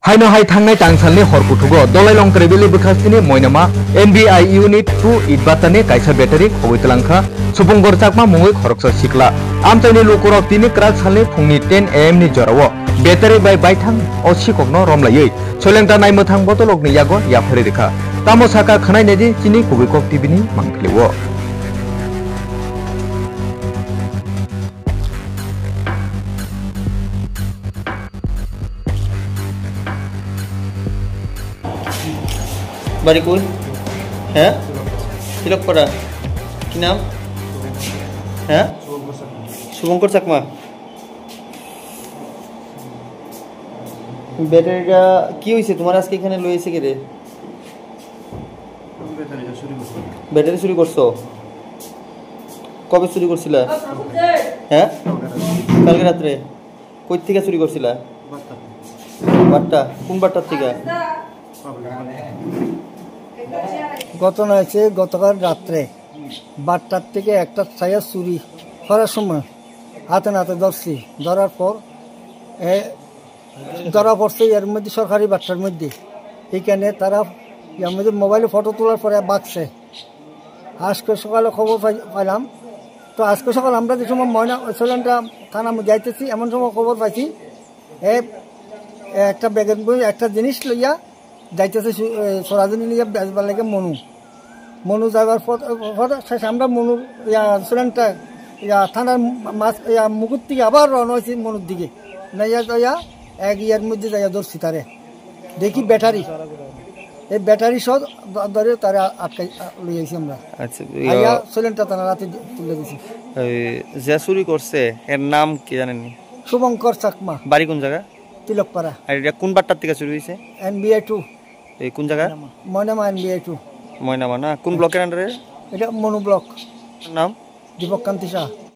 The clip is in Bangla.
हाइनो हाइ थांनाय टांसालनि हरकुथुगो दलाई लंकरे बेलि बखास्तिनि मोइनामा एमबीआई यूनिट 2 इटबातानि काइसा बेटारि खबैतलांखा सुबुंगर चाकमा मुङै खरकसा सिखला आमचाइनि लुकुराव तिनि क्राक सालनि फुंनि 10 am नि जरावो बेटारि बाय बायथां असिककनो रमलायै सोलेंटा नायमोथां बतलकनि यागो याफारि रेखा तामो साका खनाय नेदि चिनि कुबैकक टिभिनि मांखलिवो বাড়ি কই হ্যাঁ তিলকপাড়া কি নাম হ্যাঁ শুভঙ্কর চাকমা ব্যাটারিটা কি হয়েছে তোমার আজকে এখানে লইছে কে রে ব্যাটারি চুরি করছো কবে চুরি করছিলা হ্যাঁ কালকে রাত্রে কই থেকে চুরি করছিলা বাট্টা কোন বাট্টার থেকে ঘটনা হয়েছে গতকাল রাত্রে 12টার থেকে একটা ছায়া চুরি করার সময় হাতে নাতে ধরছি ধরার পর ধরা পড়ছে এর মধ্যে সরকারি বাট্টার মধ্যে এইখানে তারা এর মধ্যে মোবাইলে ফটো তোলার পরে বাঁচছে আজকে সকালে খবর পাইলাম তো আজকে সকাল আমরা যে সময় ময়না সোলেনটা থানা যাইতেছি এমন সময় খবর পাইছি একটা ব্যাগের একটা জিনিস লইয়া যাইতেছে সরাজনী নিয়ে বেচবার লাগে মনু যাবার পর আমরা মনু সোলেনটা থানার মাছ মুকুর থেকে আবার রওনা হয়েছি মনুর দিকে নাইয়া যাইয়া এক ইয়ার মধ্যে যাইয়া ধরছি তারে দেখি ব্যাটারি এই ব্যাটারি সহ ধরে তারা আটকাই লইয়াছি আমরা আচ্ছা সোলেনটা থানা রাতে তুলে দিয়েছি যে চুরি করছে এর নাম কি জানেন শুভঙ্কর চাকমা বাড়ি কোন জায়গা তিলকপাড়া আর এটা কোন বাট্টার থেকে চুরি হয়েছে এনবিআই 2 এই কোন জায়গা ময়নামা এনবিআই 2 ময়নামা না কোন ব্লকের আন্ডারে এটা মনু ব্লক নাম দীপক কান্তি শাহ।